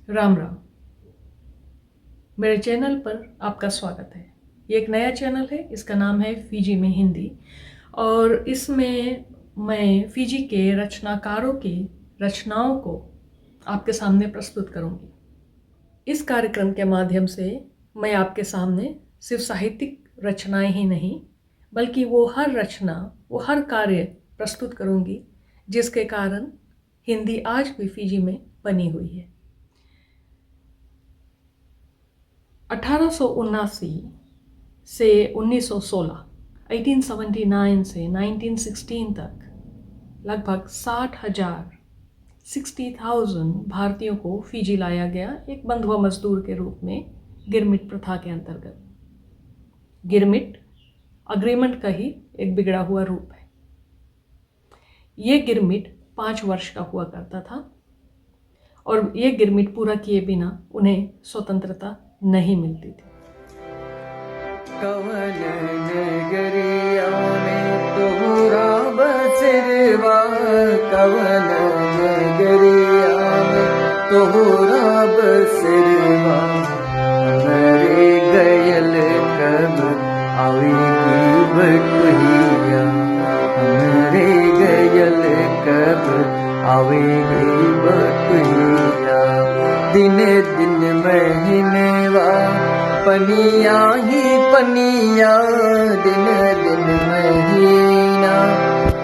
राम राम। मेरे चैनल पर आपका स्वागत है। ये एक नया चैनल है, इसका नाम है फिजी में हिंदी, और इसमें मैं फिजी के रचनाकारों की रचनाओं को आपके सामने प्रस्तुत करूंगी। इस कार्यक्रम के माध्यम से मैं आपके सामने सिर्फ साहित्यिक रचनाएं ही नहीं, बल्कि वो हर रचना, वो हर कार्य प्रस्तुत करूंगी जिसके कारण हिंदी आज भी फिजी में बनी हुई है। 1879 से 1916, 1879 से 1916 तक लगभग 60,000 भारतीयों को फिजी लाया गया, एक बंधुआ मजदूर के रूप में, गिरमिट प्रथा के अंतर्गत। गिरमिट अग्रीमेंट का ही एक बिगड़ा हुआ रूप है। ये गिरमिट 5 वर्ष का हुआ करता था, और ये गिरमिट पूरा किए बिना उन्हें स्वतंत्रता नहीं मिलती थी। कवन नगरिया में तोहरा बसेरवा, कवन नगरिया में तोहरा बसेरवा, हमरे गयल कब आवेगी बटुहिया, हमरे गयल कब आवेगी बटुहिया, दिन दिन महीनेवा पनिया ही पनिया, दिन दिन महीना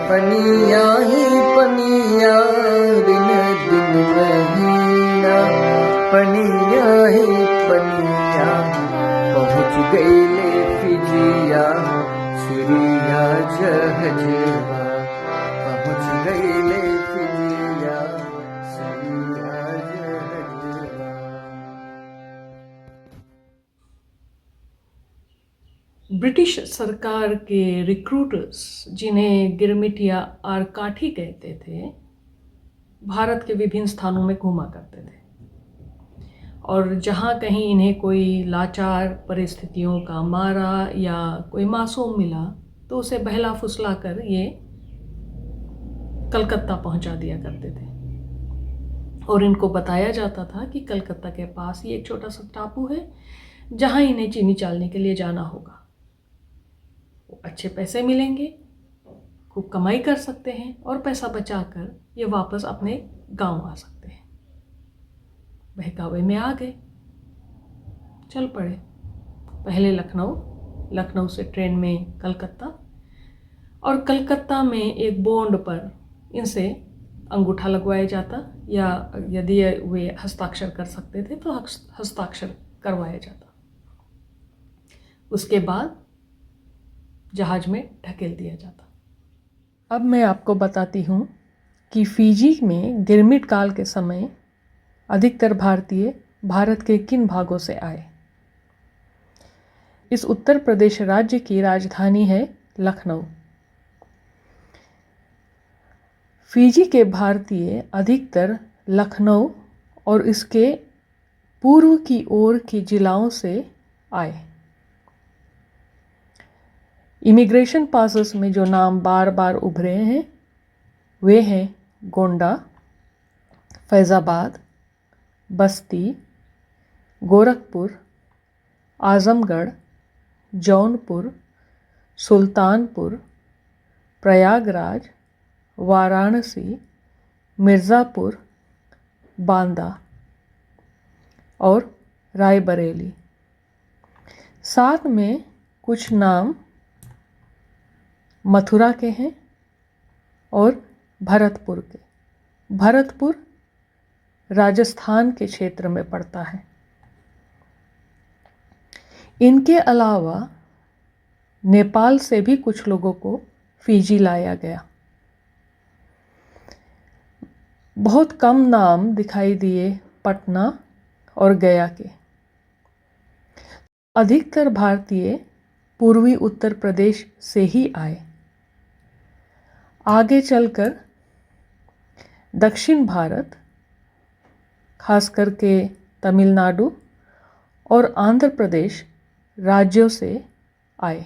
पनिया ही पनिया, दिन दिन महीना पनिया ही पनिया, पहुँच गईले फिजिया सुरिया जहजवा, पहुँच गईले फिजिया सुरिया जहजवा। ब्रिटिश सरकार के रिक्रूटर्स, जिन्हें गिरमिट या आरकाठी कहते थे, भारत के विभिन्न स्थानों में घूमा करते थे, और जहाँ कहीं इन्हें कोई लाचार परिस्थितियों का मारा या कोई मासूम मिला तो उसे बहला फुसला कर ये कलकत्ता पहुंचा दिया करते थे, और इनको बताया जाता था कि कलकत्ता के पास ही एक छोटा सा टापू है जहाँ इन्हें चीनी चालने के लिए जाना होगा। अच्छे पैसे मिलेंगे, खूब कमाई कर सकते हैं, और पैसा बचाकर ये वापस अपने गांव आ सकते हैं। बहकावे में आ गए, चल पड़े। पहले लखनऊ, लखनऊ से ट्रेन में कलकत्ता, और कलकत्ता में एक बॉन्ड पर इनसे अंगूठा लगवाया जाता, या यदि वे हस्ताक्षर कर सकते थे तो हस्ताक्षर करवाया जाता। उसके बाद जहाज में ढकेल दिया जाता। अब मैं आपको बताती हूँ कि फिजी में गिरमिट काल के समय अधिकतर भारतीय भारत के किन भागों से आए। इस उत्तर प्रदेश राज्य की राजधानी है लखनऊ। फिजी के भारतीय अधिकतर लखनऊ और इसके पूर्व की ओर के जिलाओं से आए। इमिग्रेशन पासेस में जो नाम बार बार उभरे हैं वे हैं गोंडा, फैज़ाबाद, बस्ती, गोरखपुर, आज़मगढ़, जौनपुर, सुल्तानपुर, प्रयागराज, वाराणसी, मिर्ज़ापुर, बांदा और रायबरेली। साथ में कुछ नाम मथुरा के हैं और भरतपुर के। भरतपुर राजस्थान के क्षेत्र में पड़ता है। इनके अलावा नेपाल से भी कुछ लोगों को फिजी लाया गया। बहुत कम नाम दिखाई दिए पटना और गया के। अधिकतर भारतीय पूर्वी उत्तर प्रदेश से ही आए। आगे चलकर दक्षिण भारत, खास करके तमिलनाडु और आंध्र प्रदेश राज्यों से आए।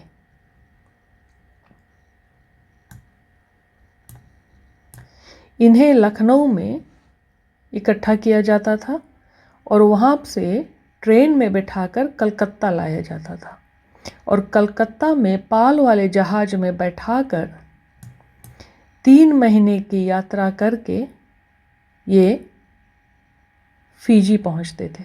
इन्हें लखनऊ में इकट्ठा किया जाता था और वहाँ से ट्रेन में बैठाकर कलकत्ता लाया जाता था और कलकत्ता में पाल वाले जहाज में बैठाकर 3 महीने की यात्रा करके ये फिजी पहुँचते थे।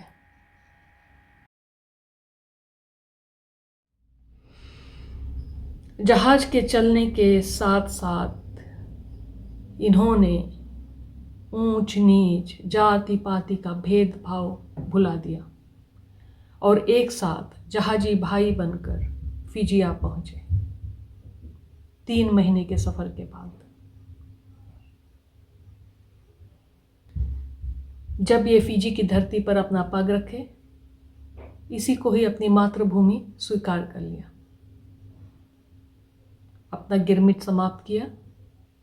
जहाज के चलने के साथ साथ इन्होंने ऊंच नीच जाति पाति का भेदभाव भुला दिया और एक साथ जहाजी भाई बनकर फिजी आ पहुंचे 3 महीने के सफर के बाद। जब ये फिजी की धरती पर अपना पग रखे, इसी को ही अपनी मातृभूमि स्वीकार कर लिया, अपना गिरमिट समाप्त किया।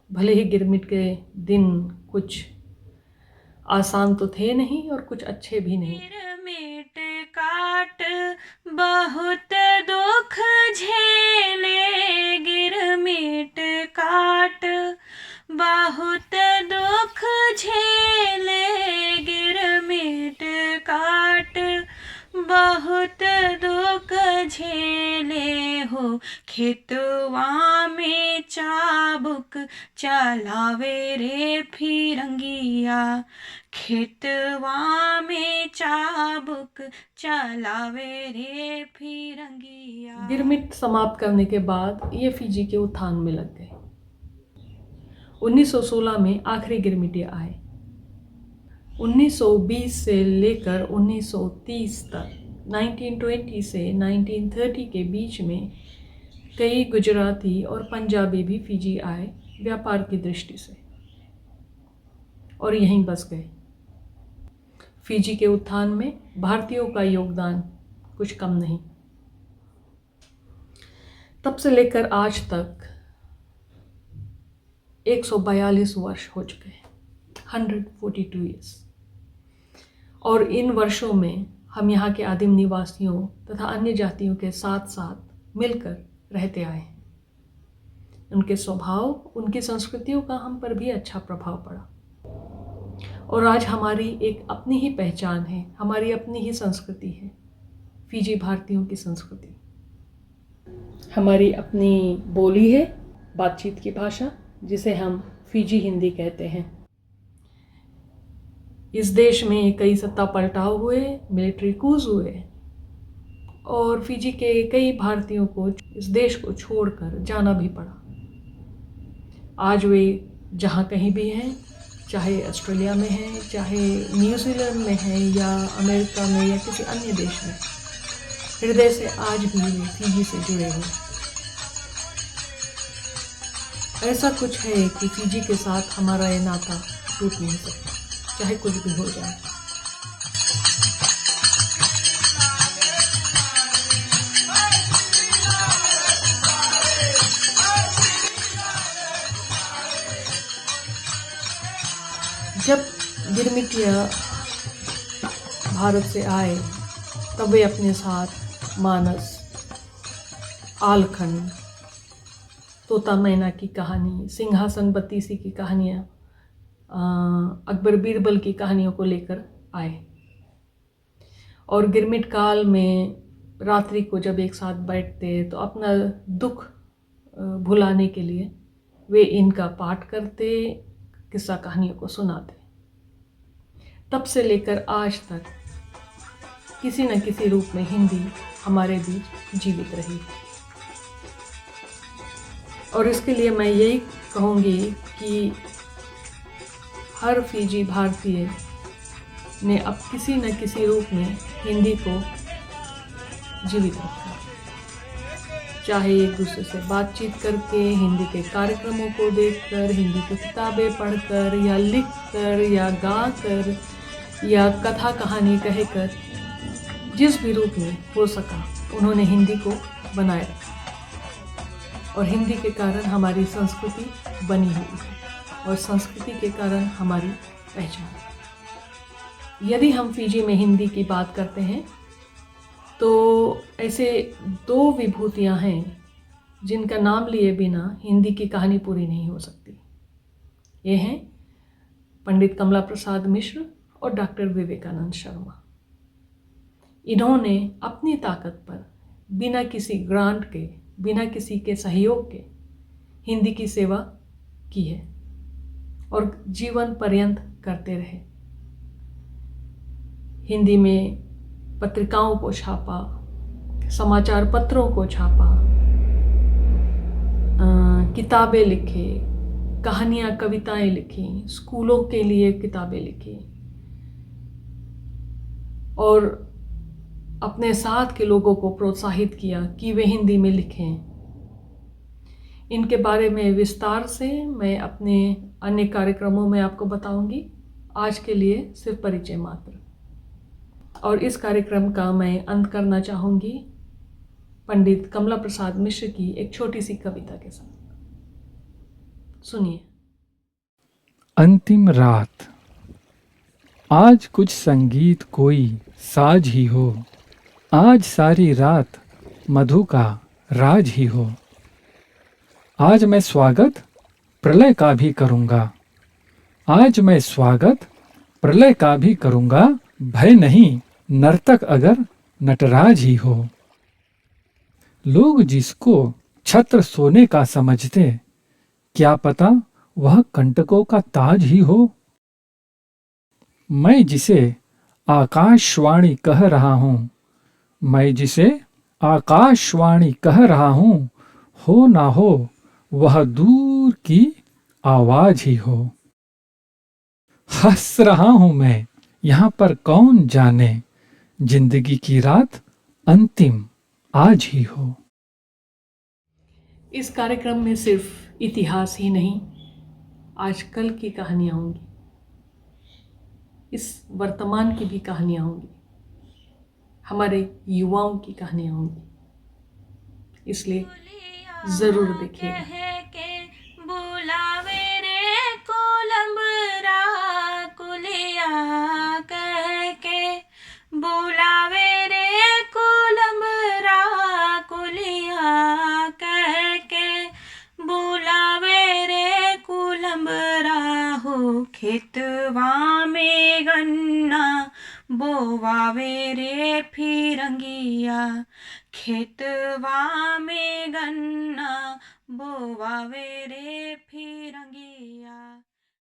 भले ही गिरमिट के दिन कुछ आसान तो थे नहीं और कुछ अच्छे भी नहीं। गिरमिट काट बहुत दुख झेले, गिरमिट काट बहुत दुख झेले, गिरमिट काट बहुत दुख झेले हो। खेतवा में चाबुक चलावे रे फिरंगिया, खेतवा में चाबुक चलावे रे फिरंगिया। गिरमिट समाप्त करने के बाद ये फिजी के उत्थान में लग गए। 1916 में आखिरी गिरमिटिये आए। 1920 से लेकर 1930 तक, 1920 से 1930 के बीच में कई गुजराती और पंजाबी भी फिजी आए व्यापार की दृष्टि से और यहीं बस गए। फिजी के उत्थान में भारतीयों का योगदान कुछ कम नहीं। तब से लेकर आज तक 142 वर्ष हो चुके हैं, 142 ईयर्स। और इन वर्षों में हम यहाँ के आदिम निवासियों तथा अन्य जातियों के साथ साथ मिलकर रहते आए हैं। उनके स्वभाव, उनकी संस्कृतियों का हम पर भी अच्छा प्रभाव पड़ा और आज हमारी एक अपनी ही पहचान है, हमारी अपनी ही संस्कृति है, फिजी भारतीयों की संस्कृति। हमारी अपनी बोली है, बातचीत की भाषा, जिसे हम फिजी हिंदी कहते हैं। इस देश में कई सत्ता पलटाव हुए, मिलिट्री कूज हुए और फिजी के कई भारतीयों को इस देश को छोड़कर जाना भी पड़ा। आज वे जहाँ कहीं भी हैं, चाहे ऑस्ट्रेलिया में हैं, चाहे न्यूजीलैंड में हैं या अमेरिका में या किसी अन्य देश में, हृदय से आज भी वे फिजी से जुड़े हुए। ऐसा कुछ है कि फिजी के साथ हमारा ये नाता टूट नहीं सकता, चाहे कुछ भी हो जाए। जब गिरमिटिया भारत से आए तब वे अपने साथ मानस, आलखंड, तोता मैना की कहानी, सिंहासन बत्तीसी की कहानियाँ, अकबर बीरबल की कहानियों को लेकर आए। और गिरमिट काल में रात्रि को जब एक साथ बैठते तो अपना दुख भुलाने के लिए वे इनका पाठ करते, किस्सा कहानियों को सुनाते। तब से लेकर आज तक किसी न किसी रूप में हिंदी हमारे बीच जीवित रही और इसके लिए मैं यही कहूँगी कि हर फिजी भारतीय ने अब किसी न किसी रूप में हिंदी को जीवित रखा, चाहे एक दूसरे से बातचीत करके, हिंदी के कार्यक्रमों को देखकर, हिंदी की किताबें पढ़कर या लिखकर या गाकर या कथा कहानी कहकर, जिस भी रूप में हो सका उन्होंने हिंदी को बनाए रखा। और हिंदी के कारण हमारी संस्कृति बनी हुई है और संस्कृति के कारण हमारी पहचान। यदि हम फिजी में हिंदी की बात करते हैं तो ऐसे 2 विभूतियाँ हैं जिनका नाम लिए बिना हिंदी की कहानी पूरी नहीं हो सकती। ये हैं पंडित कमला प्रसाद मिश्र और डॉक्टर विवेकानंद शर्मा। इन्होंने अपनी ताकत पर बिना किसी ग्रांट के, बिना किसी के सहयोग के हिंदी की सेवा की है और जीवन पर्यंत करते रहे। हिंदी में पत्रिकाओं को छापा, समाचार पत्रों को छापा, किताबें लिखे, कहानियाँ कविताएं लिखी, स्कूलों के लिए किताबें लिखी और अपने साथ के लोगों को प्रोत्साहित किया कि वे हिंदी में लिखें। इनके बारे में विस्तार से मैं अपने अन्य कार्यक्रमों में आपको बताऊंगी। आज के लिए सिर्फ परिचय मात्र। और इस कार्यक्रम का मैं अंत करना चाहूँगी पंडित कमला प्रसाद मिश्र की एक छोटी सी कविता के साथ। सुनिए। अंतिम रात। आज कुछ संगीत कोई साज ही हो, आज सारी रात मधु का राज ही हो। आज मैं स्वागत प्रलय का भी करूँगा, आज मैं स्वागत प्रलय का भी करूँगा। भय नहीं नर्तक अगर नटराज ही हो। लोग जिसको छत्र सोने का समझते, क्या पता वह कंटकों का ताज ही हो। मैं जिसे आकाशवाणी कह रहा हूँ, मैं जिसे आकाशवाणी कह रहा हूँ, हो ना हो वह दूर की आवाज ही हो। हंस रहा हूँ मैं, यहाँ पर कौन जाने, जिंदगी की रात अंतिम आज ही हो। इस कार्यक्रम में सिर्फ इतिहास ही नहीं, आजकल की कहानियाँ होंगी, इस वर्तमान की भी कहानियाँ होंगी, हमारे युवाओं की कहानियाँ होंगी। इसलिए ज़रूर देखिएगा। कह के बुलावे रे कोलंबरा, कुलिया कह के बुलावे रे कोलंबरा, कुलिया कह के बुलावे रे कोलंबरा हो। खेतवा में गन्ना बोवावे रे फिरंगिया, खेतवा में गन्ना बोवावे रे फिरंगिया।